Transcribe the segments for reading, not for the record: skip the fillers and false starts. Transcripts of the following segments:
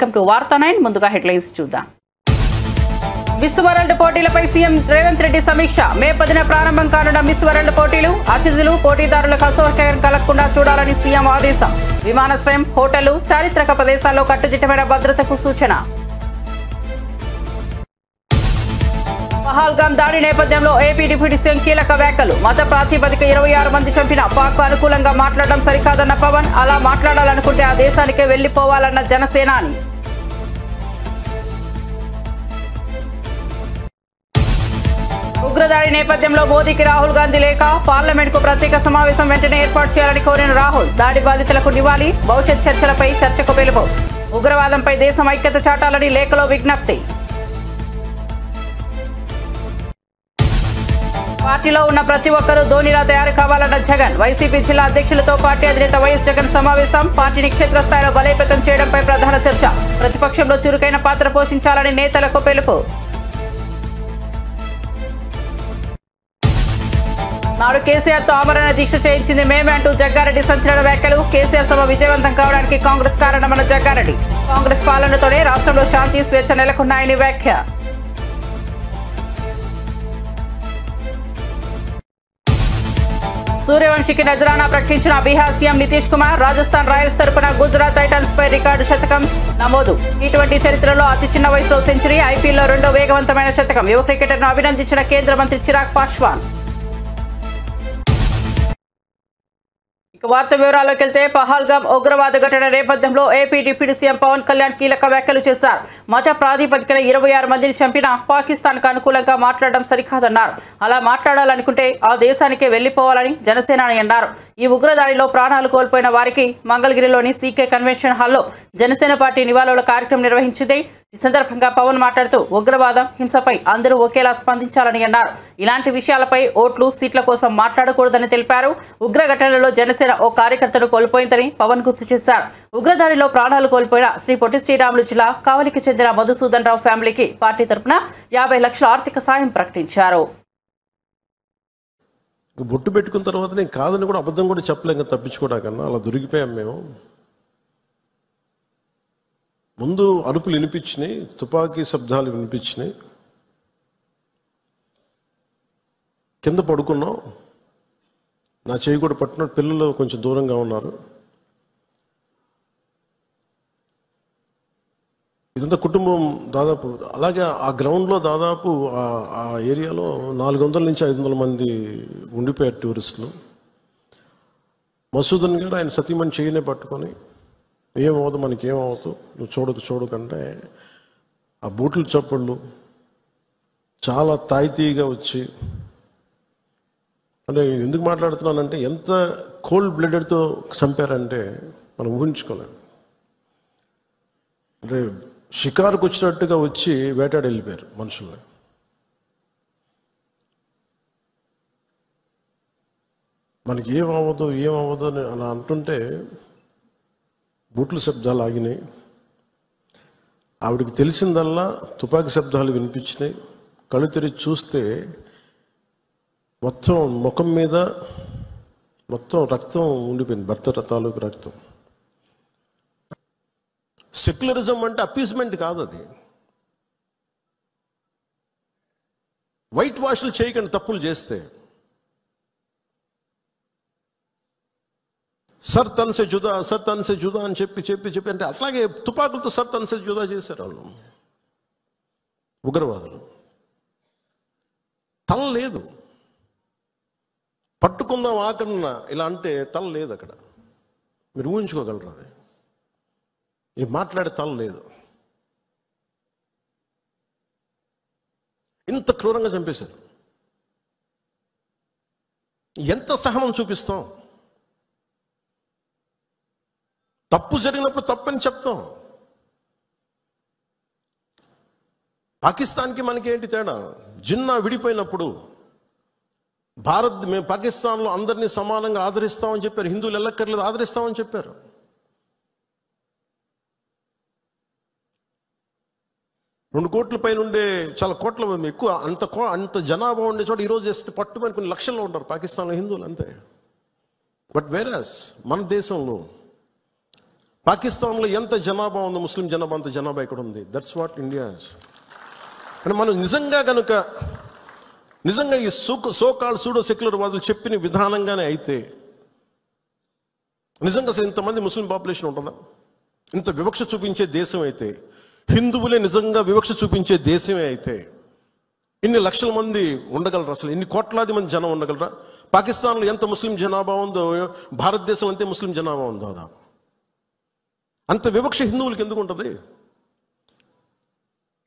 Welcome to వార్తా 9. ముందుగా headlines చూద్దాం. మిస్ వరల్డ్ పోటీలపై సీఎం రేవంత్ రెడ్డి సమీక్ష. మే 10న ప్రారంభం కానున్న మిస్ వరల్డ్ పోటీలు అతిథులు పోటీదారులకు అసౌకర్యం కలగకుండా చూడాలని సీఎం ఆదేశం. విమానాశ్రయం, హోటళ్లు, చారిత్రక ప్రదేశాల్లో కట్టుదిట్టమైన భద్రతకు సూచన. పహల్గామ్ దాడి నేపథ్యంలో ఏపీ డిప్యూటీ సీఎం కీలక వ్యాఖ్యలు. మత ప్రాతిపదిక 26 మంది చంపిన పాక్ అనుకూలంగా మాట్లాడడం సరికాదన్న పవన్. అలా మాట్లాడాలనుకుంటే ఆ దేశానికే వెళ్లిపోవాలన్న జనసేనాని. ఉగ్రదాడి నేపథ్యంలో మోదీకి రాహుల్ గాంధీ లేఖ. పార్లమెంట్ కు ప్రత్యేక సమావేశం వెంటనే ఏర్పాటు చేయాలని కోరిన రాహుల్. దాడి బాధితులకు నివాళి, భవిష్యత్ చర్చలపై చర్చకు పిలుపు. ఉగ్రవాదంపై దేశం ఐక్యత చాటాలని లేఖలో విజ్ఞప్తి. పార్టీలో ఉన్న ప్రతి ఒక్కరూ ధోనిలా తయారు కావాలన్న జగన్. వైసీపీ జిల్లా అధ్యక్షులతో పార్టీ అధినేత వైఎస్ జగన్ సమావేశం. పార్టీని క్షేత్రస్థాయిలో బలోపేతం చేయడంపై ప్రధాన చర్చ. ప్రతిపక్షంలో చురుకైన పాత్ర పోషించాలని నేతలకు పిలుపు. నాడు కేసీఆర్ తో ఆమరణ దీక్ష చేయించింది మేమే అంటూ జగ్గారెడ్డి సంచలన వ్యాఖ్యలు. కేసీఆర్ సభ విజయవంతం కావడానికి కాంగ్రెస్ కారణమన్న జగ్గారెడ్డి. కాంగ్రెస్ పాలనతోనే రాష్ట్రంలో శాంతి, స్వేచ్ఛ నెలకొన్నాయని వ్యాఖ్య. సూర్యవంశీకి నజరానా ప్రకటించిన బీహార్ సీఎం నితీష్ కుమార్. రాజస్థాన్ రాయల్స్ తరపున గుజరాత్ టైటన్స్ పై రికార్డు శతకం నమోదు. టీ20 చరిత్రలో అతి చిన్న వయసులో సెంచరీ. ఐపీఎల్లో రెండో వేగవంతమైన శతకం. యువ క్రికెటర్ను అభినందించిన కేంద్ర మంత్రి చిరాగ్ పాస్వాన్. వార్త వివరాల్లోకి వెళ్తే, పహల్గామ్ ఉగ్రవాద ఘటన నేపథ్యంలో AP deputy CM Pawan Kalyan కీలక వ్యాఖ్యలు చేశారు. మత ప్రాతిపదికన 26 మందిని చంపిన పాకిస్తాన్ కు అనుకూలంగా మాట్లాడడం సరికాదన్నారు. అలా మాట్లాడాలనుకుంటే ఆ దేశానికే వెళ్లిపోవాలని జనసేనాని అన్నారు. ఈ ఉగ్రదాడిలో ప్రాణాలు కోల్పోయిన వారికి మంగళగిరిలోని సీకే కన్వెన్షన్ హాల్లో జనసేన పార్టీ నివాళుల కార్యక్రమం నిర్వహించింది. ఈ సందర్భంగా పవన్ మాట్లాడుతూ ఉగ్రవాదం, హింసపై అందరూ ఒకేలా స్పందించాలని అన్నారు. ఇలాంటి విషయాలపై ఓట్లు, సీట్ల కోసం మాట్లాడకూడదని తెలిపారు. ఉగ్ర ఘటనలో జనసేన ఓ కార్యకర్తను కోల్పోయిందని పవన్ గుర్తు చేశారు. ఉగ్రదాడిలో ప్రాణాలు కోల్పోయిన శ్రీ పొట్టి శ్రీరాములు జిల్లా కావలికి చెందిన మధుసూదన్ రావు ఫ్యామిలీకి పార్టీ తరఫున 50 లక్షల ఆర్థిక సాయం ప్రకటించారు. బొట్టు పెట్టుకున్న తర్వాత నేను కాదని కూడా అబద్ధం కూడా చెప్పలేక తప్పించుకోవడాకన్నా అలా దొరికిపోయాం మేము. ముందు అరుపులు వినిపించినాయి, తుపాకీ శబ్దాలు వినిపించినాయి. కింద పడుకున్నాం. నా చేయి కూడా పట్టినట్టు పిల్లలు కొంచెం దూరంగా ఉన్నారు. ఇదంతా కుటుంబం దాదాపు అలాగే ఆ గ్రౌండ్లో దాదాపు ఆ ఏరియాలో 400 నుంచి 500 మంది ఉండిపోయారు టూరిస్టులు. మసూదన్ గారు ఆయన సతీమణి చేయనే పట్టుకొని, ఏమవుదు మనకేమవుతు, నువ్వు చూడకంటే ఆ బూట్లు చప్పుళ్ళు చాలా తాయితీగా వచ్చి, అంటే ఎందుకు మాట్లాడుతున్నానంటే ఎంత కోల్డ్ బ్లడెడ్తో చంపారంటే మనం ఊహించుకోలేం. అంటే షికారుకు వచ్చినట్టుగా వచ్చి వేటాడి వెళ్ళిపోయారు మనుషుల్ని. మనకి ఏమవ్వదు అని అలా అంటుంటే బూట్ల శబ్దాలు ఆగినాయి. ఆవిడకి తెలిసిందల్లా తుపాకీ శబ్దాలు వినిపించినాయి. కళ్ళు తెరిచి చూస్తే మొత్తం ముఖం మీద మొత్తం రక్తం ఉండిపోయింది, భర్త తాలూకు రక్తం. సెక్యులరిజం అంటే అపీస్మెంట్ కాదు, అది వైట్ వాష్లు చేయకండి తప్పులు చేస్తే. సర్ తన్ సే జుదా అని చెప్పి అంటే అట్లాగే తుపాకులతో సర్ తన్ సే జుదా చేశారు వాళ్ళు ఉగ్రవాదులు. తల లేదు, పట్టుకుందాం ఆకన్నా ఇలా అంటే తల లేదు అక్కడ. మీరు ఊహించుకోగలరు అది. ఈ మాట్లాడే తల లేదు. ఇంత క్రూరంగా చంపేశారు. ఎంత సహనం చూపిస్తాం? తప్పు జరిగినప్పుడు తప్పని చెప్తాం. పాకిస్తాన్కి మనకి ఏంటి తేడా? జిన్నా విడిపోయినప్పుడు మేము పాకిస్తాన్లో అందరినీ సమానంగా ఆదరిస్తామని చెప్పారు. హిందువులు ఎల్లక్కర్లేదు, ఆదరిస్తామని చెప్పారు. రెండు కోట్ల పైన ఉండే, చాలా కోట్ల ఎక్కువ, అంత జనాభా ఉండే చోట ఈరోజు జస్ట్ పట్టుమని కొన్ని లక్షల్లో ఉంటారు పాకిస్తాన్లో హిందువులు అంతే. బట్ వేరస్ మన దేశంలో పాకిస్తాన్లో ఎంత జనాభా ఉందో ముస్లిం జనాభా అంత జనాభా ఇక్కడ ఉంది. That's what India is. అంటే మనం నిజంగా ఈ సోకాల్ సూడో సెక్యులర్ వాదులు చెప్పిన విధానంగానే అయితే నిజంగా అసలు ఇంతమంది ముస్లిం పాపులేషన్ ఉంటుందా? ఇంత వివక్ష చూపించే దేశం అయితే, హిందువులే నిజంగా వివక్ష చూపించే దేశమే అయితే ఇన్ని లక్షల మంది ఉండగలరా? అసలు ఇన్ని కోట్లాది మంది జనం ఉండగలరా? పాకిస్తాన్లో ఎంత ముస్లిం జనాభా ఉందో భారతదేశంలో అంతే ముస్లిం జనాభా ఉందో. అదా అంత వివక్ష హిందువులకి ఎందుకు ఉంటుంది?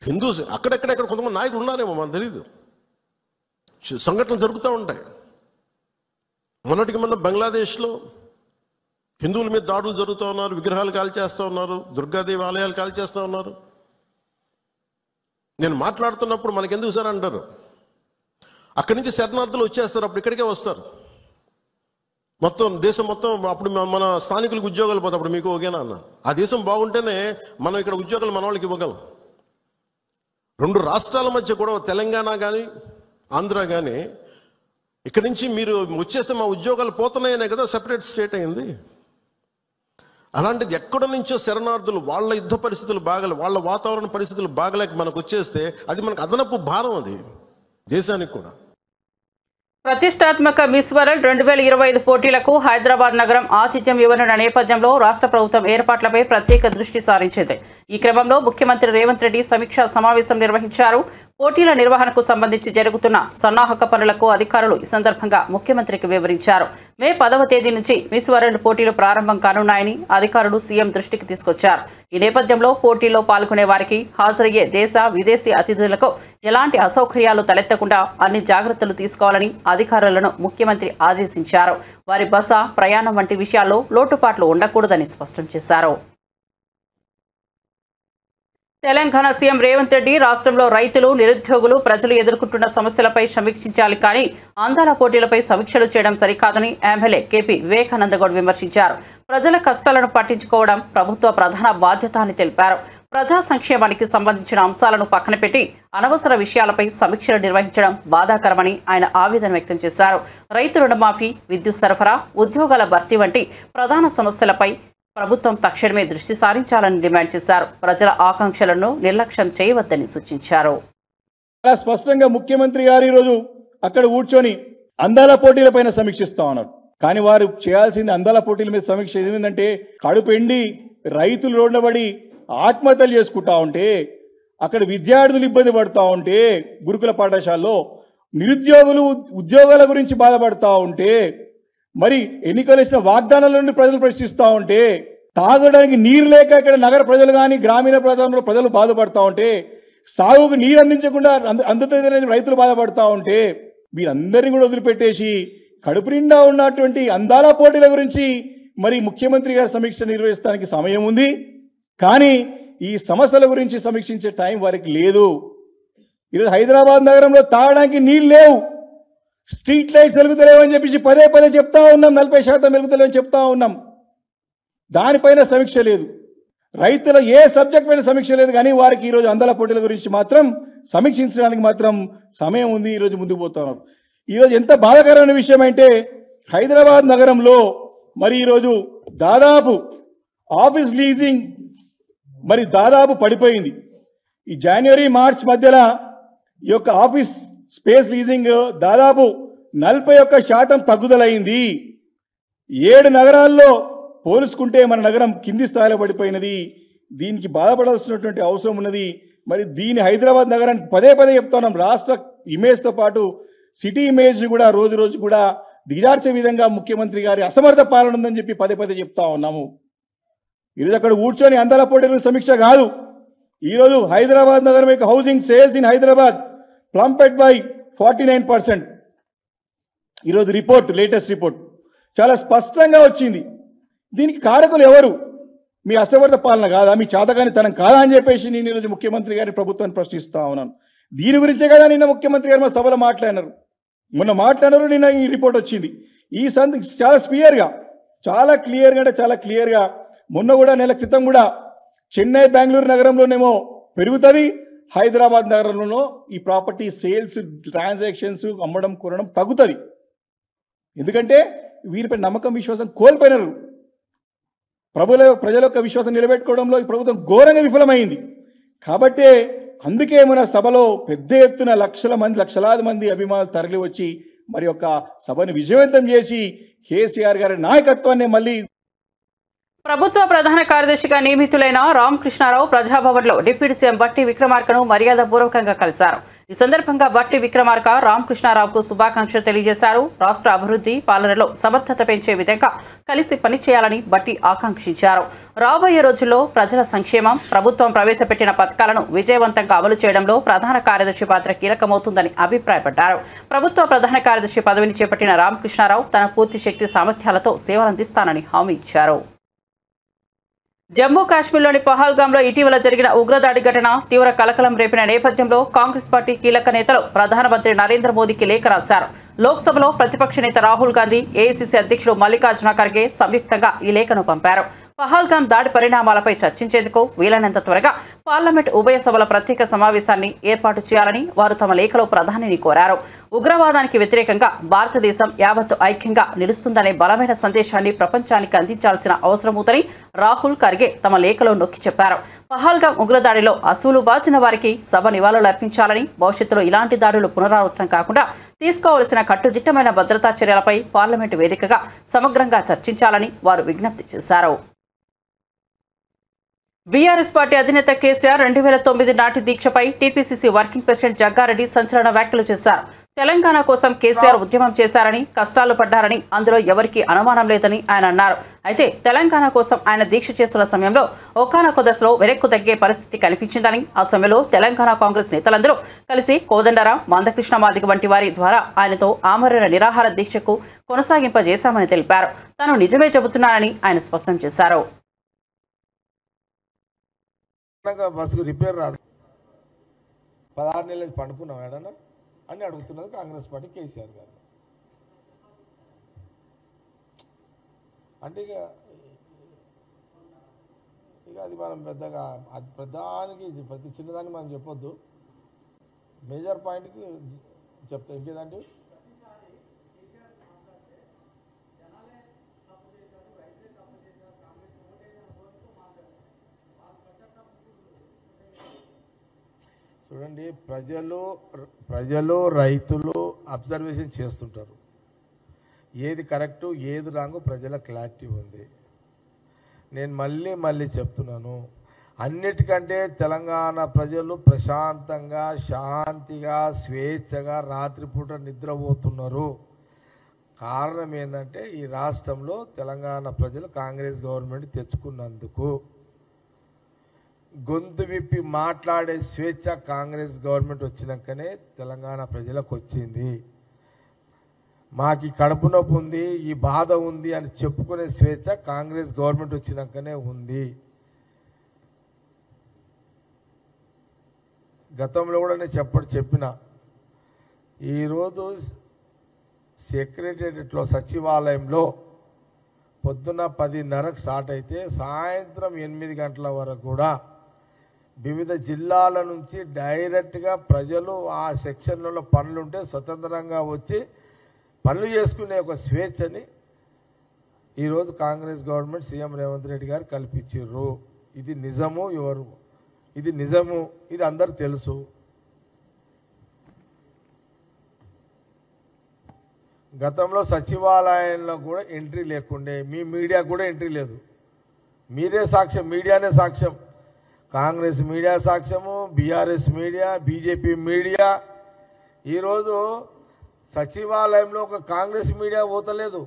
హిందూస్ అక్కడెక్కడ కొంతమంది నాయకులు ఉన్నారేమో, మనకు తెలియదు. సంఘటనలు జరుగుతూ ఉంటాయి. మొన్నటికి మొన్న బంగ్లాదేశ్లో హిందువుల మీద దాడులు జరుగుతూ ఉన్నారు, విగ్రహాలు కాల్చేస్తూ ఉన్నారు, దుర్గాదేవి ఆలయాలు కాల్చేస్తూ ఉన్నారు. నేను మాట్లాడుతున్నప్పుడు మనకెందుకు సార్ అంటారు, అక్కడి నుంచి శరణార్థులు వచ్చేస్తారు, అప్పుడు ఇక్కడికే వస్తారు. దేశం మొత్తం అప్పుడు మన స్థానికులకు ఉద్యోగాలు పోతాయి. అప్పుడు మీకు ఓకేనా అన్న? ఆ దేశం బాగుంటేనే మనం ఇక్కడ ఉద్యోగాలు మన వాళ్ళకి ఇవ్వగలం. 2 రాష్ట్రాల మధ్య కూడా తెలంగాణ కానీ ఆంధ్ర కానీ ఇక్కడి నుంచి మీరు వచ్చేస్తే మా ఉద్యోగాలు పోతున్నాయనే కదా సెపరేట్ స్టేట్ అయింది. అలాంటిది ఎక్కడ నుంచో శరణార్థులు వాళ్ళ యుద్ధ పరిస్థితులు బాగలే, వాళ్ళ వాతావరణ పరిస్థితులు బాగలేక మనకు వచ్చేస్తే అది మనకు అదనపు భారం, అది దేశానికి కూడా. ప్రతిష్టాత్మక మిస్ వరల్డ్ 2025 పోటీలకు హైదరాబాద్ నగరం ఆతిథ్యం ఇవ్వనున్న నేపథ్యంలో రాష్ట్ర ప్రభుత్వం ఏర్పాట్లపై ప్రత్యేక దృష్టి సారించింది. ఈ క్రమంలో ముఖ్యమంత్రి రేవంత్ రెడ్డి సమీక్షా సమావేశం నిర్వహించారు. పోటీల నిర్వహణకు సంబంధించి జరుగుతున్న సన్నాహక పనులకు అధికారులు ఈ సందర్భంగా ముఖ్యమంత్రికి వివరించారు. మే 10వ తేదీ నుంచి మిస్ వరల్డ్ పోటీలు ప్రారంభం కానున్నాయని అధికారులు సీఎం దృష్టికి తీసుకొచ్చారు. ఈ నేపథ్యంలో పోటీల్లో పాల్గొనే వారికి హాజరయ్యే దేశ విదేశీ అతిథులకు ఎలాంటి అసౌకర్యాలు తలెత్తకుండా అన్ని జాగ్రత్తలు తీసుకోవాలని అధికారులను ముఖ్యమంత్రి ఆదేశించారు. వారి బస, ప్రయాణం వంటి విషయాల్లో లోటుపాట్లు ఉండకూడదని స్పష్టం చేశారు. తెలంగాణ సీఎం రేవంత్ రెడ్డి రాష్ట్రంలో రైతులు, నిరుద్యోగులు, ప్రజలు ఎదుర్కొంటున్న సమస్యలపై సమీక్షించాలి, కానీ అందాల పోటీలపై సమీక్షలు చేయడం సరికాదని ఎమ్మెల్యే కేపీ వివేకానంద గౌడ్ విమర్శించారు. ప్రజల కష్టాలను పట్టించుకోవడం ప్రభుత్వ ప్రధాన బాధ్యత అని తెలిపారు. ప్రజా సంక్షేమానికి సంబంధించిన అంశాలను పక్కన పెట్టి అనవసర విషయాలపై సమీక్షలు నిర్వహించడం బాధాకరమని ఆయన ఆవేదన వ్యక్తం చేశారు. రైతు రుణమాఫీ, విద్యుత్ సరఫరా, ఉద్యోగాల భర్తీ వంటి ప్రధాన సమస్యలపై ప్రభుత్వం తక్షణమే దృష్టి సారించాలని డిమాండ్ చేశారు. ప్రజల ఆకాంక్షలను నిర్లక్ష్యం చేయవద్దని సూచించారు. చాలా స్పష్టంగా ముఖ్యమంత్రి గారు ఈరోజు అక్కడ కూర్చొని అందాల పోటీలపైన సమీక్షిస్తా ఉన్నారు. కానీ వారు చేయాల్సింది అందాల పోటీల మీద సమీక్ష ఏమిటంటే, కడుపెండి రైతులు రోడ్లబడి ఆత్మహత్యలు చేసుకుంటా ఉంటే, అక్కడ విద్యార్థులు ఇబ్బంది పడుతూ ఉంటే, గురుకుల పాఠశాలలో నిరుద్యోగులు ఉద్యోగాల గురించి బాధపడతా ఉంటే, మరి ఎన్నికలు ఇచ్చిన వాగ్దానాల నుండి ప్రజలు ప్రశ్నిస్తూ ఉంటే, తాగడానికి నీరు లేక ఇక్కడ నగర ప్రజలు కానీ గ్రామీణ ప్రాంతంలో ప్రజలు బాధపడతా ఉంటే, సాగుకు నీరు అందించకుండా అందుతున్న రైతులు బాధపడతా ఉంటే, వీరందరినీ కూడా వదిలిపెట్టేసి కడుపు నిండా ఉన్నటువంటి అందాల పోటీల గురించి మరి ముఖ్యమంత్రి గారు సమీక్ష నిర్వహించడానికి సమయం ఉంది. కానీ ఈ సమస్యల గురించి సమీక్షించే టైం వారికి లేదు. ఈరోజు హైదరాబాద్ నగరంలో తాగడానికి నీళ్ళు లేవు, స్ట్రీట్ లైట్స్ వెలుగుతలేవని చెప్పేసి పదే చెప్తా ఉన్నాం. 40% వెలుగుతలేవని చెప్తా ఉన్నాం. దానిపైన సమీక్ష లేదు. రైతుల ఏ సబ్జెక్ట్ పైన సమీక్ష లేదు. కానీ వారికి ఈరోజు అందాల పోటీల గురించి మాత్రం సమీక్షించడానికి మాత్రం సమయం ఉంది. ఈరోజు ముందుకు పోతున్నారు. ఈరోజు ఎంత బాధాకరమైన విషయం అంటే, హైదరాబాద్ నగరంలో మరి ఈరోజు దాదాపు ఆఫీస్ లీజింగ్ మరి దాదాపు పడిపోయింది. ఈ జనవరి మార్చ్ మధ్యలో ఈ యొక్క ఆఫీస్ స్పేస్ లీజింగ్ దాదాపు 41% తగ్గుదలైంది. 7 నగరాల్లో పోల్చుకుంటే మన నగరం కింది స్థాయిలో పడిపోయినది. దీనికి బాధపడాల్సినటువంటి అవసరం ఉన్నది. మరి దీని హైదరాబాద్ నగరానికి పదే చెప్తున్నాం. రాష్ట్ర ఇమేజ్తో పాటు సిటీ ఇమేజ్ కూడా రోజు కూడా దిగజార్చే విధంగా ముఖ్యమంత్రి గారి అసమర్థ పాలన ఉందని చెప్పి పదే చెప్తా ఉన్నాము. ఈరోజు అక్కడ కూర్చొని అందాల పోటీల సమీక్ష కాదు. ఈరోజు హైదరాబాద్ నగరం యొక్క housing sales in Hyderabad plumped by 49%. ఈరోజు రిపోర్ట్, లేటెస్ట్ రిపోర్ట్ చాలా స్పష్టంగా వచ్చింది. దీనికి కారకులు ఎవరు? మీ అసమర్థ పాలన కాదా, మీ చాతకానితనం కాదా అని చెప్పేసి నేను ఈరోజు ముఖ్యమంత్రి గారి ప్రభుత్వాన్ని ప్రశ్నిస్తా ఉన్నాను. దీని గురించే కదా నిన్న ముఖ్యమంత్రి గారు మా సభలో మాట్లాడినారు. మొన్న మాట్లాడారు, నిన్న ఈ రిపోర్ట్ వచ్చింది. ఈ చాలా క్లియర్గా మొన్న కూడా నెల క్రితం కూడా చెన్నై, బెంగళూరు నగరంలోనేమో పెరుగుతుంది, హైదరాబాద్ నగరంలో ఈ ప్రాపర్టీ సేల్స్, ట్రాన్సాక్షన్స్, అమ్మడం, కొనడం తగ్గుతుంది. ఎందుకంటే వీరిపై నమ్మకం, విశ్వాసం కోల్పోయినారు. ప్రజల యొక్క విశ్వాసం నిలబెట్టుకోవడంలో ఈ ప్రభుత్వం ఘోరంగా విఫలమైంది. కాబట్టే అందుకే మన సభలో పెద్ద ఎత్తున లక్షలాది మంది అభిమానులు తరలి వచ్చి మరి యొక్క సభను విజయవంతం చేసి కేసీఆర్ గారి నాయకత్వాన్ని మళ్ళీ ప్రభుత్వ ప్రధాన కార్యదర్శిగా నియమితులైన రామకృష్ణారావు ప్రజాభవన్లో డిప్యూటీ సీఎం బట్టి విక్రమార్కను మర్యాదపూర్వకంగా కలిశారు. ఈ సందర్భంగా బట్టి విక్రమార్క రామకృష్ణారావుకు శుభాకాంక్షలు తెలియజేశారు. రాష్ట్ర అభివృద్ధి పాలనలో సమర్థత పెంచే విధంగా కలిసి పనిచేయాలని బట్టి ఆకాంక్షించారు. రాబోయే రోజుల్లో ప్రజల సంక్షేమం, ప్రభుత్వం ప్రవేశపెట్టిన పథకాలను విజయవంతంగా అమలు చేయడంలో ప్రధాన కార్యదర్శి పాత్ర కీలకమవుతుందని అభిప్రాయపడ్డారు. ప్రభుత్వ ప్రధాన కార్యదర్శి పదవిని చేపట్టిన రామకృష్ణారావు తన పూర్తి శక్తి సామర్థ్యాలతో సేవలందిస్తానని హామీ ఇచ్చారు. జమ్మూ కాశ్మీర్లోని పహల్గాంలో ఇటీవల జరిగిన ఉగ్రదాడి ఘటన తీవ్ర కలకలం రేపిన నేపథ్యంలో కాంగ్రెస్ పార్టీ కీలక నేతలు ప్రధానమంత్రి నరేంద్ర మోదీకి లేఖ రాశారు. లోక్సభలో ప్రతిపక్ష నేత రాహుల్ గాంధీ, ఏఐసీసీ అధ్యక్షుడు మల్లికార్జున ఖర్గే సంయుక్తంగా ఈ లేఖను పంపారు. పహల్గాం దాడి పరిణామాలపై చర్చించేందుకు వీలైనంత త్వరగా పార్లమెంట్ ఉభయ సభల ప్రత్యేక సమావేశాన్ని ఏర్పాటు చేయాలని వారు తమ లేఖలో ప్రధానిని కోరారు. ఉగ్రవాదానికి వ్యతిరేకంగా భారతదేశం యావత్తు ఐక్యంగా నిలుస్తుందనే బలమైన సందేశాన్ని ప్రపంచానికి అందించాల్సిన అవసరం ఉందని రాహుల్ ఖర్గే తమ లేఖలో నొక్కి చెప్పారు. పహల్గాం ఉగ్రదాడిలో అసూలు బాసిన వారికి సభ నివాళులు అర్పించాలని, భవిష్యత్తులో ఇలాంటి దాడులు పునరావృతం కాకుండా తీసుకోవాల్సిన కట్టుదిట్టమైన భద్రతా చర్యలపై పార్లమెంటు వేదికగా సమగ్రంగా చర్చించాలని వారు విజ్ఞప్తి చేశారు. బీఆర్ఎస్ పార్టీ అధినేత కేసీఆర్ 2009 నాటి దీక్షపై టీపీసీసీ వర్కింగ్ ప్రెసిడెంట్ జగ్గారెడ్డి సంచలన వ్యాఖ్యలు చేశారు. తెలంగాణ కోసం కేసీఆర్ ఉద్యమం చేశారని, కష్టాలు పడ్డారని అందులో ఎవరికీ అనుమానం లేదని ఆయన అన్నారు. అయితే తెలంగాణ కోసం ఆయన దీక్ష చేస్తున్న సమయంలో ఒకానొక దశలో వెనక్కు తగ్గే పరిస్థితి కనిపించిందని, ఆ సమయంలో తెలంగాణ కాంగ్రెస్ నేతలందరూ కలిసి కోదండరాం, మందకృష్ణ మాదిగ వంటి వారి ద్వారా ఆయనతో ఆమరణ నిరాహార దీక్షకు కొనసాగింపజేశామని తెలిపారు. తాను నిజమే చెబుతున్నానని ఆయన స్పష్టం చేశారు. బస్సుకు రిపేర్ రాదు, 16 నెలలు పండుకున్నాం ఏడన్నా అని అడుగుతున్నది కాంగ్రెస్ పార్టీ కేసీఆర్ గారు. అంటే ఇక అది మనం పెద్దగా అది ప్రధానికి ప్రతి చిన్నదాన్ని మనం చెప్పొద్దు, మేజర్ పాయింట్కి చెప్తాం. ఇంకేదంటే చూడండి, ప్రజలు రైతులు అబ్జర్వేషన్ చేస్తుంటారు. ఏది కరెక్టు ఏది రాంగు ప్రజల క్లారిటీ ఉంది. నేను మళ్ళీ చెప్తున్నాను, అన్నిటికంటే తెలంగాణ ప్రజలు ప్రశాంతంగా, శాంతిగా, స్వేచ్ఛగా రాత్రిపూట నిద్రపోతున్నారు. కారణం ఏంటంటే ఈ రాష్ట్రంలో తెలంగాణ ప్రజలు కాంగ్రెస్ గవర్నమెంట్ తెచ్చుకున్నందుకు. గొంతు విప్పి మాట్లాడే స్వేచ్ఛ కాంగ్రెస్ గవర్నమెంట్ వచ్చినాకనే తెలంగాణ ప్రజలకు వచ్చింది. మాకు కడుపు నొప్పి ఉంది, ఈ బాధ ఉంది అని చెప్పుకునే స్వేచ్ఛ కాంగ్రెస్ గవర్నమెంట్ వచ్చినాకనే ఉంది. గతంలో కూడా నేను చెప్పిన ఈరోజు సెక్రటేరియట్లో సచివాలయంలో పొద్దున 10:30కు స్టార్ట్ అయితే సాయంత్రం 8 గంటల వరకు కూడా వివిధ జిల్లాల నుంచి డైరెక్ట్గా ప్రజలు ఆ సెక్షన్లలో పనులుంటే స్వతంత్రంగా వచ్చి పనులు చేసుకునే ఒక స్వేచ్ఛని ఈరోజు కాంగ్రెస్ గవర్నమెంట్ సీఎం రేవంత్ రెడ్డి గారు కల్పించారు. ఇది నిజము, ఇది అందరికి తెలుసు. గతంలో సచివాలయంలో కూడా ఎంట్రీ లేకుండే, మీ మీడియా కూడా ఎంట్రీ లేదు. మీరే సాక్ష్యం, మీడియానే సాక్ష్యం. కాంగ్రెస్ మీడియా సాక్ష్యము, బీఆర్ఎస్ మీడియా, బీజేపీ మీడియా. ఈరోజు సచివాలయంలో ఒక కాంగ్రెస్ మీడియా పోతలేదు,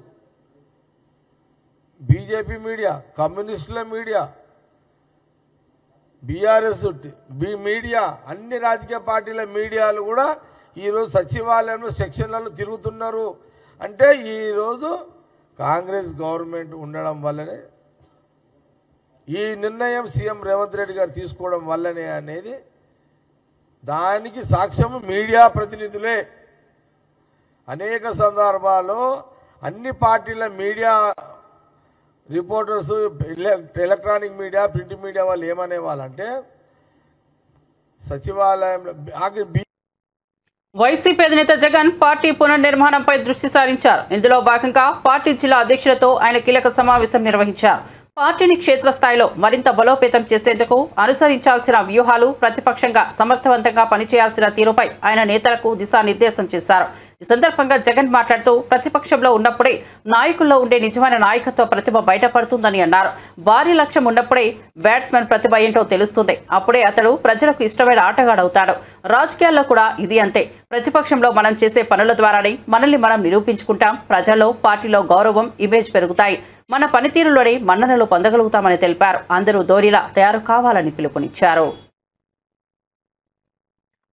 బీజేపీ మీడియా, కమ్యూనిస్టుల మీడియా, బీఆర్ఎస్ మీడియా, అన్ని రాజకీయ పార్టీల మీడియాలు కూడా ఈరోజు సచివాలయంలో సెక్షన్లలో తిరుగుతున్నారు. అంటే ఈరోజు కాంగ్రెస్ గవర్నమెంట్ ఉండడం వల్లనే, ఈ నిర్ణయం సీఎం రేవంత్ రెడ్డి గారు తీసుకోవడం వల్లనే అనేది దానికి సాక్ష్యము మీడియా ప్రతినిధులే. అనేక సందర్భాల్లో అన్ని పార్టీల media reporters, electronic media, print media వాళ్ళు ఏమనే వాళ్ళంటే సచివాలయంలో వైసీపీ అధినేత జగన్ పార్టీ పునర్నిర్మాణంపై దృష్టి సారించారు. ఇందులో భాగంగా పార్టీ జిల్లా అధ్యక్షులతో ఆయన కీలక సమావేశం నిర్వహించారు. పార్టీని క్షేత్రస్థాయిలో మరింత బలోపేతం చేసేందుకు అనుసరించాల్సిన వ్యూహాలు, ప్రతిపక్షంగా సమర్థవంతంగా పనిచేయాల్సిన తీరుపై ఆయన నేతలకు దిశానిర్దేశం చేశారు. ఈ సందర్భంగా జగన్ మాట్లాడుతూ ప్రతిపక్షంలో ఉన్నప్పుడే నాయకుల్లో ఉండే నిజమైన నాయకత్వ ప్రతిభ బయటపడుతుందని అన్నారు. భారీ లక్ష్యం ఉన్నప్పుడే బ్యాట్స్మెన్ ప్రతిభ ఏంటో తెలుస్తుంది. అప్పుడే అతడు ప్రజలకు ఇష్టమైన ఆటగాడవుతాడు. రాజకీయాల్లో కూడా ఇది అంతే. ప్రతిపక్షంలో మనం చేసే పనుల ద్వారానే మనల్ని మనం నిరూపించుకుంటాం. ప్రజల్లో, పార్టీలో గౌరవం, ఇమేజ్ పెరుగుతాయి. మన పనితీరులోనే మన్ననలు పొందగలుగుతామని తెలిపారు. అందరూ ధోనిలా తయారు కావాలని పిలుపునిచ్చారు.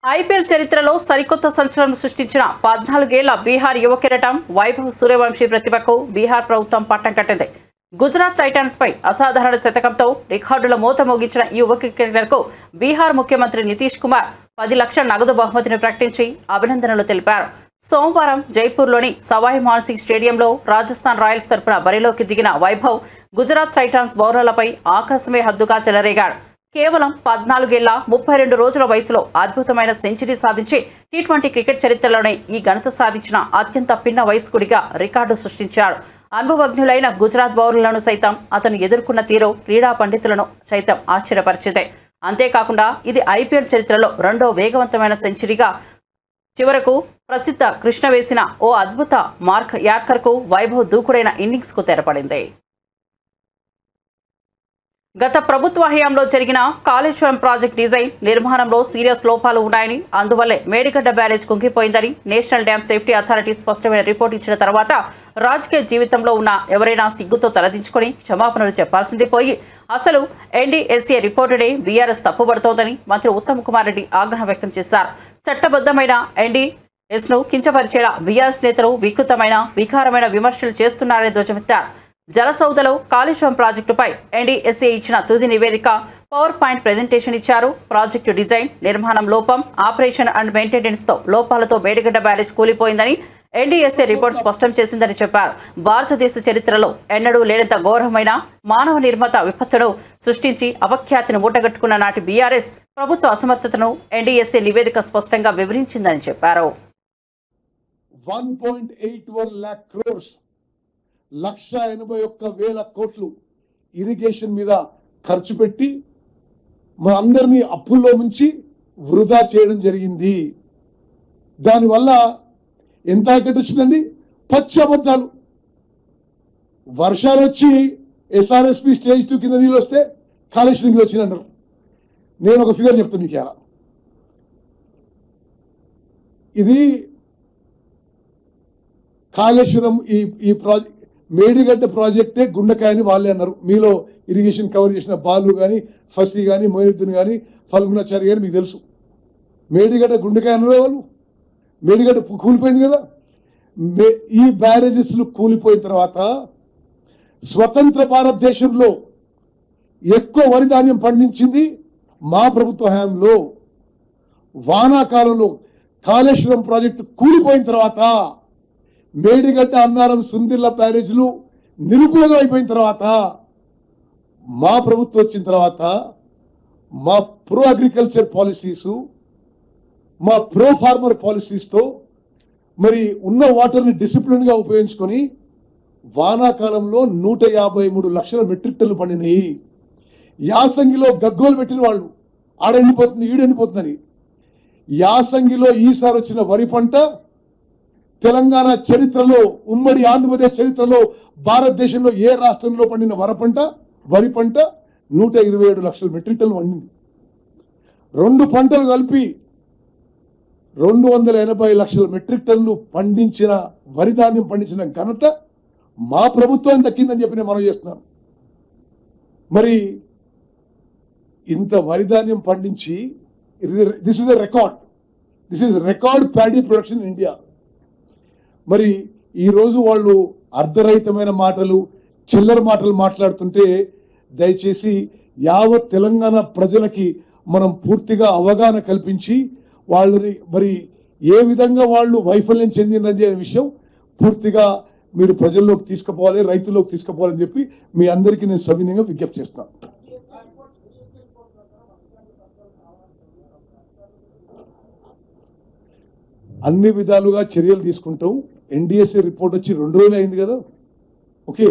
ఐపీఎల్ చరిత్రలో సరికొత్త సంచలనం సృష్టించిన 14 ఏళ్ల బీహార్ యువ కెరటం వైభవ్ సూర్యవంశీ ప్రతిభకు బీహార్ ప్రభుత్వం పట్టం కట్టింది. గుజరాత్ టైటాన్స్ పై అసాధారణ శతకంతో రికార్డుల మోత మోగించిన ఈ యువ క్రికెటర్కు బీహార్ ముఖ్యమంత్రి నితీష్ కుమార్ 10 లక్షల నగదు బహుమతిని ప్రకటించి అభినందనలు తెలిపారు. సోమవారం జైపూర్లోని సవాయ్ మాన్సింగ్ స్టేడియంలో రాజస్థాన్ రాయల్స్ తరపున బరిలోకి దిగిన వైభవ్ గుజరాత్ టైటాన్స్ బౌలర్లపై ఆకాశమే హద్దుగా చెలరేగాడు. కేవలం 14 ఏళ్ల 32 రోజుల వయసులో అద్భుతమైన సెంచరీ సాధించి టీ20 క్రికెట్ చరిత్రలోనే ఈ ఘనత సాధించిన అత్యంత పిన్న వయస్కుడిగా రికార్డు సృష్టించాడు. అనుభవజ్ఞులైన గుజరాత్ బౌలర్లను సైతం అతను ఎదుర్కొన్న తీరు క్రీడా పండితులను సైతం ఆశ్చర్యపరిచింది. అంతేకాకుండా ఇది ఐపీఎల్ చరిత్రలో రెండో వేగవంతమైన సెంచరీగా చివరకు ప్రసిద్ధ కృష్ణ వేసిన ఓ అద్భుత మార్క్ యార్కర్కు వైభవ్ దూకుడైన ఇన్నింగ్స్కు తెరపడింది. గత ప్రభుత్వ హయాంలో జరిగిన కాళేశ్వరం ప్రాజెక్ట్ డిజైన్ నిర్మాణంలో సీరియస్ లోపాలు ఉన్నాయని, అందువల్లే మేడిగడ్డ బ్యారేజ్ కుంగిపోయిందని నేషనల్ డ్యామ్ సేఫ్టీ అథారిటీ స్పష్టమైన రిపోర్ట్ ఇచ్చిన తర్వాత రాజకీయ జీవితంలో ఉన్న ఎవరైనా సిగ్గుతో తలదించుకొని క్షమాపణలు చెప్పాల్సింది పోయి అసలు ఎన్డీఎస్ఏ రిపోర్టుడే బీఆర్ఎస్ తప్పుబడుతోందని మంత్రి ఉత్తమ్ కుమార్ రెడ్డి ఆగ్రహం వ్యక్తం చేశారు. చట్టబద్ధమైన ఎన్డీఎస్ను కించపరిచేలా బీఆర్ఎస్ నేతలు వికృతమైన, వికారమైన విమర్శలు చేస్తున్నారని ధ్వజమెత్తారు. జలసౌదలో కాళేశ్వరం ప్రాజెక్టుపై ఎన్డీఎస్ఏ ఇచ్చిన తుది నివేదిక పవర్ పాయింట్ ప్రెజెంటేషన్ ఇచ్చారు. ప్రాజెక్టు డిజైన్, నిర్మాణం లోపం, ఆపరేషన్ అండ్ మెయింటెనెన్స్ తో లోపాలతో మేడిగడ్డ బ్యారేజ్ కూలిపోయిందని ఎన్డీఎస్ఏ రిపోర్ట్ స్పష్టం చేసిందని చెప్పారు. భారతదేశ చరిత్రలో ఎన్నడూ లేనంత ఘోరమైన మానవ నిర్మిత విపత్తును సృష్టించి అపఖ్యాతిని మూటగట్టుకున్న నాటి బీఆర్ఎస్ ప్రభుత్వ అసమర్థతను ఎన్డీఎస్ఏ నివేదిక స్పష్టంగా వివరించిందని చెప్పారు. 1.81 lakh crores 1,81,000 కోట్లు ఇరిగేషన్ మీద ఖర్చు పెట్టి మన అందరినీ అప్పుల్లో నుంచి వృధా చేయడం జరిగింది. దానివల్ల ఎంత ఎక్కడి వచ్చిందండి? పచ్చి అబద్ధాలు. వర్షాలు వచ్చి ఎస్ఆర్ఎస్పి స్టేజ్ 2 కింద నీళ్ళు వస్తే కాళేశ్వరం వచ్చిందన్నారు. నేను ఒక ఫిగర్ చెప్తాను మీకు. ఎలా ఇది కాళేశ్వరం ఈ ప్రాజెక్ట్ మేడిగడ్డ ప్రాజెక్టే గుండెకాయని వాళ్ళే అన్నారు. మీలో ఇరిగేషన్ కవర్ చేసిన బాలు కానీ, ఫసీ కానీ, మొయినుద్దీన్ కానీ, ఫల్గుణాచారి గారు మీకు తెలుసు. మేడిగడ్డ గుండెకాయ అన్నారు వాళ్ళు. మేడిగడ్డ కూలిపోయింది కదా. ఈ బ్యారేజెస్లు కూలిపోయిన తర్వాత స్వతంత్ర భారతదేశంలో ఎక్కువ వరి ధాన్యం పండించింది మా ప్రభుత్వ హయాంలో. వానాకాలంలో కాళేశ్వరం ప్రాజెక్టు కూలిపోయిన తర్వాత, మేడిగడ్డ, అన్నారం, సుందిర్ల బ్యారేజ్లు నిరుపయోగం అయిపోయిన తర్వాత, మా ప్రభుత్వం వచ్చిన తర్వాత మా ప్రో అగ్రికల్చర్ పాలసీసు, మా ప్రో ఫార్మర్ పాలసీస్తో మరి ఉన్న వాటర్ని డిసిప్లిన్ గా ఉపయోగించుకొని వానాకాలంలో 153 లక్షల మెట్రిక్ టన్నులు పండినాయి. యాసంగిలో గగ్గోలు పెట్టిన వాళ్ళు ఆడెండిపోతుంది, ఈడెండిపోతుందని. యాసంగిలో ఈసారి వచ్చిన వరి పంట తెలంగాణ చరిత్రలో, ఉమ్మడి ఆంధ్రప్రదేశ్ చరిత్రలో, భారతదేశంలో ఏ రాష్ట్రంలో పండిన వరి పంట 127 లక్షల మెట్రిక్ టన్నులు పండింది. 2 పంటలు కలిపి 280 లక్షల మెట్రిక్ టన్నులు పండించిన వరి ధాన్యం పండించిన ఘనత మా ప్రభుత్వం దక్కిందని చెప్పి నేను మనం చేస్తున్నాను. మరి ఇంత వరి ధాన్యం పండించి this is record paddy production in India. మరి ఈ రోజు వాళ్ళు అర్ధరహితమైన మాటలు, చిల్లర మాటలు మాట్లాడుతుంటే దయచేసి యావత్ తెలంగాణ ప్రజలకి మనం పూర్తిగా అవగాహన కల్పించి వాళ్ళని మరి ఏ విధంగా వాళ్ళు వైఫల్యం చెందినది అనే విషయం పూర్తిగా మీరు ప్రజల్లోకి తీసుకుపోవాలి, రైతుల్లోకి తీసుకుపోవాలని చెప్పి మీ అందరికీ నేను సవినయంగా విజ్ఞప్తి చేస్తున్నాను. అన్ని విధాలుగా చర్యలు తీసుకుంటాం. ఎన్డీఎస్ఏ రిపోర్ట్ వచ్చి 2 రోజులు అయింది కదా. ఓకే,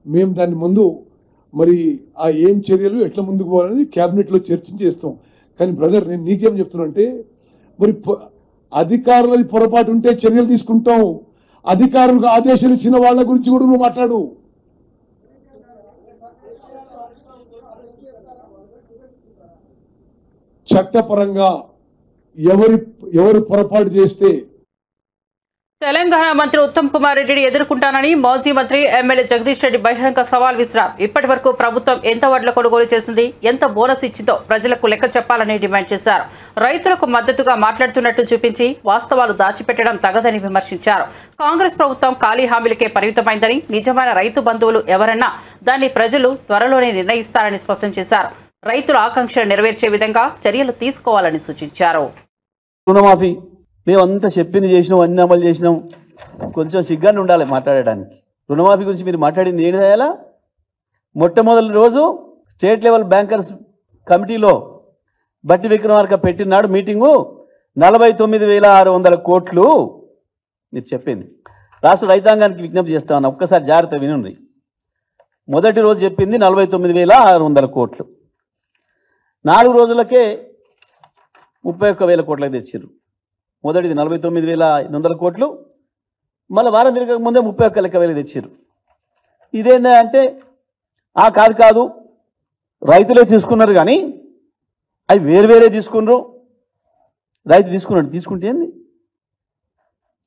మేము దాని ముందు మరి ఆ ఏం చర్యలు ఎట్లా ముందుకు పోవాలనేది క్యాబినెట్లో చర్చించి చేస్తాం. కానీ బ్రదర్ నేను నీకేం చెప్తున్నా అంటే మరి అధికారులది పొరపాటు ఉంటే చర్యలు తీసుకుంటాం. అధికారులకు ఆదేశాలు ఇచ్చిన వాళ్ళ గురించి కూడా నువ్వు మాట్లాడు. చట్టపరంగా ఎవరు పొరపాటు చేస్తే తెలంగాణ మంత్రి ఉత్తమ్ కుమార్ రెడ్డిని ఎదుర్కొంటానని మాజీ మంత్రి ఎమ్మెల్యే జగదీష్ రెడ్డి బహిరంగ సవాల్ విసిరారు. ఇప్పటి వరకు ప్రభుత్వం ఎంత వడ్ల కొనుగోలు చేసింది, ఎంత బోనస్ ఇచ్చిందో ప్రజలకు లెక్క చెప్పాలని డిమాండ్ చేశారు. రైతులకు మద్దతుగా మాట్లాడుతున్నట్టు చూపించి వాస్తవాలు దాచిపెట్టడం తగదని విమర్శించారు. కాంగ్రెస్ ప్రభుత్వం ఖాళీ హామీలకే పరిమితమైందని, నిజమైన రైతు బంధువులు ఎవరన్నా దాన్ని ప్రజలు త్వరలోనే నిర్ణయిస్తారని స్పష్టం చేశారు. రైతుల ఆకాంక్షలు నెరవేర్చే విధంగా చర్యలు తీసుకోవాలని సూచించారు. రుణమాఫీ మేమంతా చెప్పింది చేసినాం, అన్ని అమలు చేసినాం. కొంచెం సిగ్గాన్ని ఉండాలి మాట్లాడడానికి. రుణమాఫీ గురించి మీరు మాట్లాడింది ఏంటి చేయాలా? మొట్టమొదటి రోజు స్టేట్ లెవెల్ బ్యాంకర్స్ కమిటీలో బట్టి విక్రమార్క పెట్టినాడు మీటింగు 49,600 కోట్లు మీరు చెప్పింది. రాష్ట్ర రైతాంగానికి విజ్ఞప్తి చేస్తా ఉన్నా, ఒక్కసారి జాగ్రత్త వినండి. మొదటి రోజు చెప్పింది 49,600 కోట్లు. 4 రోజులకే 31,000 కోట్లకు తెచ్చారు. మొదటిది 49,500 కోట్లు, మళ్ళీ వారం తిరగక ముందే 31,000 తెచ్చారు. ఇదేందా అంటే కాదు రైతులే తీసుకున్నారు కానీ అవి వేరే తీసుకున్నారు. రైతు తీసుకుంటే ఏంది?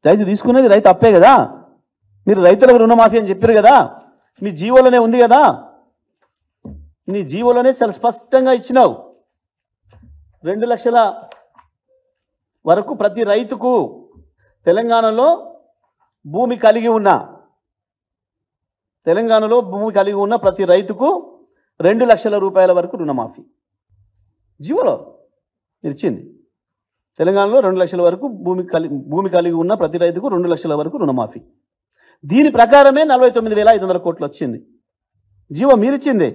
రైతు తీసుకునేది రైతు అప్పే కదా. మీరు రైతులకు రుణమాఫీ అని చెప్పారు కదా, మీ జీవోలోనే ఉంది కదా. నీ జీవోలోనే చాలా స్పష్టంగా ఇచ్చినావు. 2 లక్షల వరకు ప్రతి రైతుకు తెలంగాణలో భూమి కలిగి ఉన్న ప్రతి రైతుకు 2 లక్షల రూపాయల వరకు రుణమాఫీ జీవోలో ఇచ్చింది. తెలంగాణలో 2 లక్షల వరకు భూమి కలిగి ఉన్న ప్రతి రైతుకు 2 లక్షల వరకు రుణమాఫీ. దీని ప్రకారమే 49,500 కోట్లు వచ్చింది. జీవో మీరిచ్చింది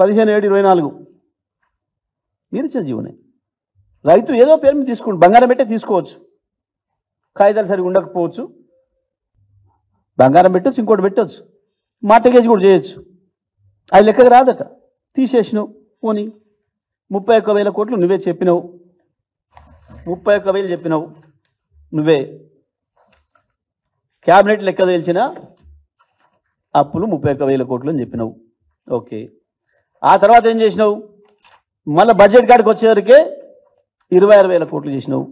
15/7/24 మీరిచ్చిన జీవోనే. రైతు ఏదో పేరు మీద తీసుకోండి, బంగారం పెట్టే తీసుకోవచ్చు, కాగితాలు సరిగా ఉండకపోవచ్చు, బంగారం పెట్టవచ్చు, ఇంకోటి పెట్టవచ్చు, మార్టగేజ్ కూడా చేయొచ్చు. అది లెక్కకు రాదట. తీసేసినావు. పోనీ 31,000 కోట్లు నువ్వే చెప్పినావు. 31,000 చెప్పినావు నువ్వే. క్యాబినెట్ లెక్క తేల్చిన అప్పులు 31,000 కోట్లు అని చెప్పినావు. ఓకే, ఆ తర్వాత ఏం చేసినావు? మళ్ళీ బడ్జెట్ కాడికి వచ్చేసరికి 26,000 కోట్లు చేసినావు.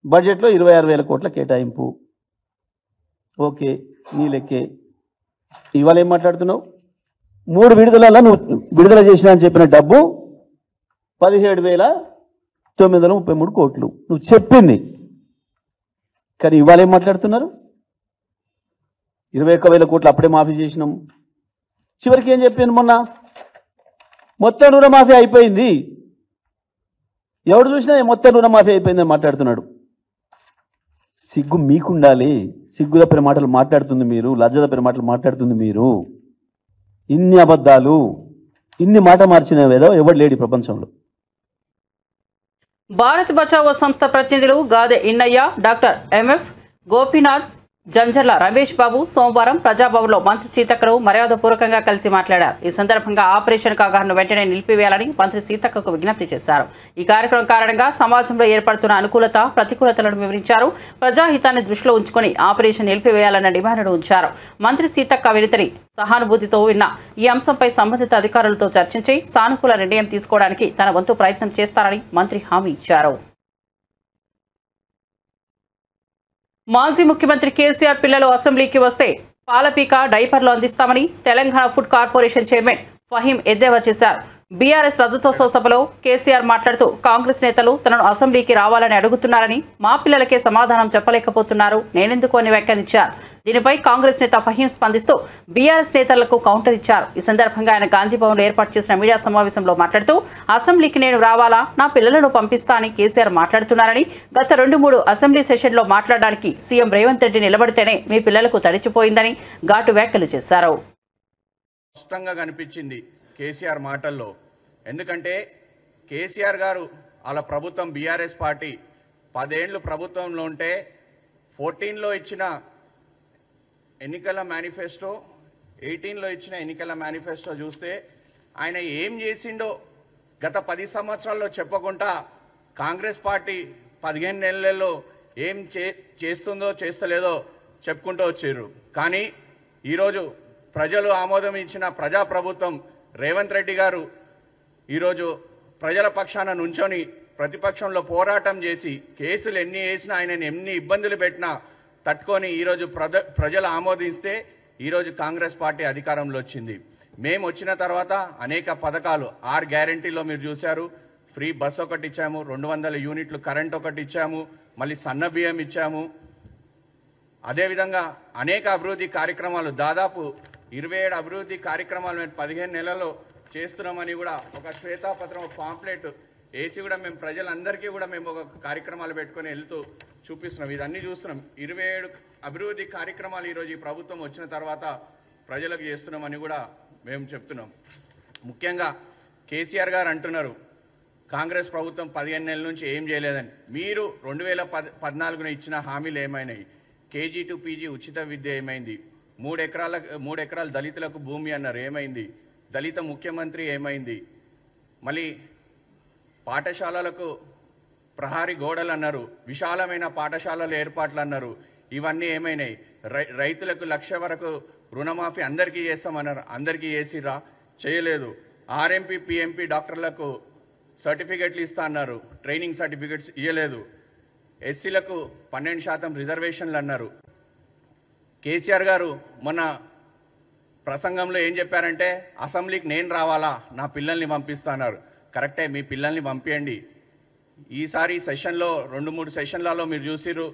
బడ్జెట్లో 26,000 కోట్ల కేటాయింపు. ఓకే, నీ లెక్కే. ఇవాళ ఏం మాట్లాడుతున్నావు? 3 విడుదలలో నువ్వు విడుదల చేసినా అని చెప్పిన డబ్బు 17,933 కోట్లు నువ్వు చెప్పింది. కానీ ఇవాళ ఏం మాట్లాడుతున్నారు? 21,000 కోట్లు అప్పుడే మాఫీ చేసినాం. చివరికి ఏం చెప్పాను? మొన్న మొత్తం రుణమాఫీ అయిపోయింది. ఎవడు చూసినా మొత్తం రుణమాఫీ అయిపోయిందని మాట్లాడుతున్నాడు. సిగ్గు మీకుండాలి. సిగ్గు తప్పిన మాటలు మాట్లాడుతుంది మీరు, లజ్జ తప్పిన మాటలు మాట్లాడుతుంది మీరు. ఇన్ని అబద్ధాలు, ఇన్ని మాట మార్చినవేదో ఎవడు లేడు ప్రపంచంలో. భారత్ బచావో సంస్థ ప్రతినిధులు గాదె ఇన్నయ్య, డాక్టర్ ఎంఎఫ్ గోపీనాథ్, జంజర్ల రమేష్ బాబు సోమవారం ప్రజాభవన్లో మంత్రి సీతక్కను మర్యాదపూర్వకంగా కలిసి మాట్లాడారు. ఈ సందర్భంగా ఆపరేషన్ కాగాను వెంటనే నిలిపివేయాలని మంత్రి సీతక్కకు విజ్ఞప్తి చేశారు. ఈ కార్యక్రమం కారణంగా సమాజంలో ఏర్పడుతున్న అనుకూలత, ప్రతికూలతలను వివరించారు. ప్రజాహితాన్ని దృష్టిలో ఉంచుకొని ఆపరేషన్ నిలిపివేయాలన్న డిమాండ్ను ఉంచారు. మంత్రి సీతక్క వినతిని సహానుభూతితో విన్న ఈ అంశంపై సంబంధిత అధికారులతో చర్చించి సానుకూల నిర్ణయం తీసుకోవడానికి తన వంతు ప్రయత్నం చేస్తారని మంత్రి హామీ ఇచ్చారు. మాజీ ముఖ్యమంత్రి కేసీఆర్ పిల్లలు అసెంబ్లీకి వస్తే పాలపీక, డైపర్లు అందిస్తామని Telangana food corporation chairman Faheem ఎద్దేవా చేశారు. బీఆర్ఎస్ రజతోత్సవ సభలో కేసీఆర్ మాట్లాడుతూ కాంగ్రెస్ నేతలు తనను అసెంబ్లీకి రావాలని అడుగుతున్నారని, మా పిల్లలకే సమాధానం చెప్పలేకపోతున్నారు, నేనెందుకు అని వ్యాఖ్యానించారు. దీనిపై కాంగ్రెస్ నేత ఫహీం స్పందిస్తూ బీఆర్ఎస్ నేతలకు కౌంటర్ ఇచ్చారు. ఈ సందర్భంగా ఆయన గాంధీభవన్లో ఏర్పాటు చేసిన మీడియా సమావేశంలో మాట్లాడుతూ అసెంబ్లీకి నేను రావాలా, నా పిల్లలను పంపిస్తా అని కేసీఆర్ మాట్లాడుతున్నారని, గత 2-3 అసెంబ్లీ సెషన్లో మాట్లాడడానికి సీఎం రేవంత్ రెడ్డి నిలబడితేనే మీ పిల్లలకు తడిచిపోయిందని ఘాటు వ్యాఖ్యలు చేశారు. స్పష్టంగా కనిపించింది కేసీఆర్ మాటల్లో. ఎందుకంటే కేసీఆర్ గారు వాళ్ళ ప్రభుత్వం బీఆర్ఎస్ పార్టీ 10 ఏళ్ళు ప్రభుత్వంలో ఉంటే 14లో ఇచ్చిన ఎన్నికల మేనిఫెస్టో 18లో ఇచ్చిన ఎన్నికల మేనిఫెస్టో చూస్తే ఆయన ఏం చేసిండో గత 10 సంవత్సరాల్లో చెప్పకుండా కాంగ్రెస్ పార్టీ 15 నెలల్లో ఏం చేస్తుందో చేస్తలేదో చెప్పుకుంటూ వచ్చారు. కానీ ఈరోజు ప్రజలు ఆమోదం ఇచ్చిన ప్రజాప్రభుత్వం రేవంత్ రెడ్డి గారు ఈరోజు ప్రజల పక్షాన నుంచొని ప్రతిపక్షంలో పోరాటం చేసి కేసులు ఎన్ని వేసినా ఆయనని ఎన్ని ఇబ్బందులు పెట్టినా తట్టుకొని ఈరోజు ప్రజలు ఆమోదిస్తే ఈరోజు కాంగ్రెస్ పార్టీ అధికారంలో వచ్చింది. మేము వచ్చిన తర్వాత అనేక పథకాలు 6 గ్యారంటీలో మీరు చూశారు. ఫ్రీ బస్ ఒకటి ఇచ్చాము, 200 యూనిట్లు కరెంట్ ఒకటి ఇచ్చాము, మళ్ళీ సన్న బియ్యం ఇచ్చాము. అదేవిధంగా అనేక అభివృద్ధి కార్యక్రమాలు దాదాపు 27 అభివృద్ధి కార్యక్రమాలు మేము 15 నెలల్లో చేస్తున్నామని కూడా ఒక శ్వేతాపత్రం ఒక పాంప్లెట్ వేసి కూడా మేము ప్రజలందరికీ కూడా మేము ఒక కార్యక్రమాలు పెట్టుకొని వెళ్తూ చూపిస్తున్నాం. ఇదన్నీ చూస్తున్నాం. 27 అభివృద్ధి కార్యక్రమాలు ఈరోజు ఈ ప్రభుత్వం వచ్చిన తర్వాత ప్రజలకు చేస్తున్నామని కూడా మేము చెప్తున్నాం. ముఖ్యంగా కేసీఆర్ గారు అంటున్నారు కాంగ్రెస్ ప్రభుత్వం 15 నెలల నుంచి ఏం చేయలేదని. మీరు 2014 ఇచ్చిన హామీలు ఏమైనాయి? కేజీ టు పీజీ ఉచిత విద్య ఏమైంది? 3 ఎకరాల దళితులకు భూమి అన్నారు, ఏమైంది? దళిత ముఖ్యమంత్రి ఏమైంది? మళ్ళీ పాఠశాలలకు ప్రహారీ గోడలు అన్నారు, విశాలమైన పాఠశాలల ఏర్పాట్లు అన్నారు, ఇవన్నీ ఏమైనాయి? రైతులకు 1,00,000 వరకు రుణమాఫీ అందరికీ చేస్తామన్నారు, అందరికీ చేసిరా? చేయలేదు. ఆర్ఎంపీ పిఎంపీ డాక్టర్లకు సర్టిఫికెట్లు ఇస్తా అన్నారు, ట్రైనింగ్ సర్టిఫికెట్స్ ఇవ్వలేదు. ఎస్సీలకు 12% రిజర్వేషన్లు అన్నారు. కేసీఆర్ గారు మొన్న ప్రసంగంలో ఏం చెప్పారంటే అసెంబ్లీకి నేను రావాలా, నా పిల్లల్ని పంపిస్తున్నారు. కరెక్టే, మీ పిల్లల్ని పంపించండి. ఈసారి సెషన్లో 2-3 సెషన్లలో మీరు చూసిరు,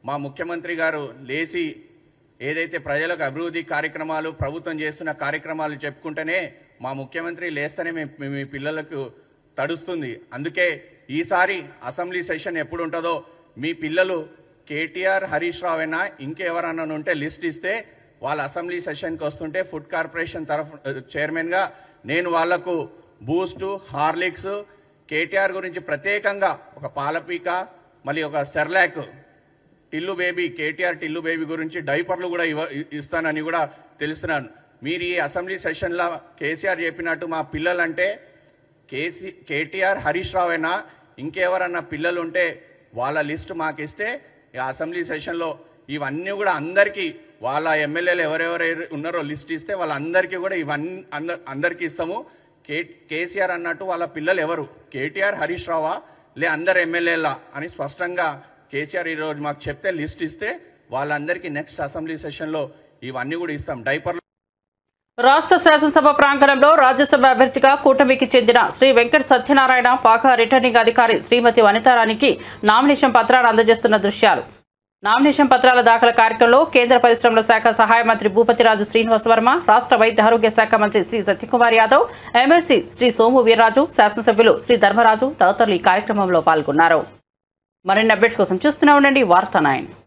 మా ముఖ్యమంత్రి గారు లేచి ఏదైతే ప్రజలకు అభివృద్ధి కార్యక్రమాలు ప్రభుత్వం చేస్తున్న కార్యక్రమాలు చెప్పుకుంటేనే మా ముఖ్యమంత్రి లేస్తేనే మీ పిల్లలకు తడుస్తుంది. అందుకే ఈసారి అసెంబ్లీ సెషన్ ఎప్పుడు ఉంటుందో మీ పిల్లలు కేటీఆర్ హరీష్ రావు అయినా ఇంకెవరన్నా ఉంటే లిస్ట్ ఇస్తే వాళ్ళ అసెంబ్లీ సెషన్కి వస్తుంటే ఫుడ్ కార్పొరేషన్ చైర్మన్గా నేను వాళ్లకు బూస్ట్, హార్లిక్స్, కేటీఆర్ గురించి ప్రత్యేకంగా ఒక పాలపీక, మళ్ళీ ఒక Cerelac, Tillu baby, KTR Tillu baby గురించి డైపర్లు కూడా ఇస్తానని కూడా తెలుస్తున్నాను. మీరు ఈ అసెంబ్లీ సెషన్లో కేసీఆర్ చెప్పినట్టు మా పిల్లలంటే కేటీఆర్ హరీష్ రావు అయినా ఇంకెవరన్నా పిల్లలు ఉంటే వాళ్ళ లిస్ట్ మాకు ఇస్తే ఈ అసెంబ్లీ సెషన్లో ఇవన్నీ కూడా అందరికీ వాళ్ళ ఎమ్మెల్యేలు ఎవరెవరు ఉన్నారో లిస్ట్ ఇస్తే వాళ్ళందరికీ కూడా ఇవన్నీ అందరికీ ఇస్తాము. కేసీఆర్ అన్నట్టు వాళ్ళ పిల్లలు ఎవరు, కేటీఆర్ హరీష్ రావా లే అందరు ఎమ్మెల్యేలా అని స్పష్టంగా కేసీఆర్ ఈరోజు మాకు చెప్తే లిస్ట్ ఇస్తే వాళ్ళందరికీ నెక్స్ట్ అసెంబ్లీ సెషన్లో ఇవన్నీ కూడా ఇస్తాం. డైపర్లు. రాష్ట్ర శాసనసభ ప్రాంగణంలో రాజ్యసభ అభ్యర్థిగా కూటమికి చెందిన శ్రీ వెంకట సత్యనారాయణ పాక రిటర్నింగ్ అధికారి శ్రీమతి వనితారానికి నామినేషన్ పత్రాలు అందజేస్తున్న దృశ్యాలు. నామినేషన్ పత్రాల దాఖల కార్యక్రమంలో కేంద్ర పరిశ్రమల శాఖ సహాయ మంత్రి భూపతిరాజు శ్రీనివాస్ వర్మ, రాష్ట్ర వైద్య ఆరోగ్య శాఖ మంత్రి శ్రీ సత్యకుమార్ యాదవ్, ఎమ్మెల్సీ శ్రీ సోము వీర్రాజు, శాసనసభ్యులు శ్రీ ధర్మరాజు తదితరులు ఈ కార్యక్రమంలో పాల్గొన్నారు. మరిన్ని అప్డేట్స్ కోసం చూస్తూనే ఉండండి వార్తా 9.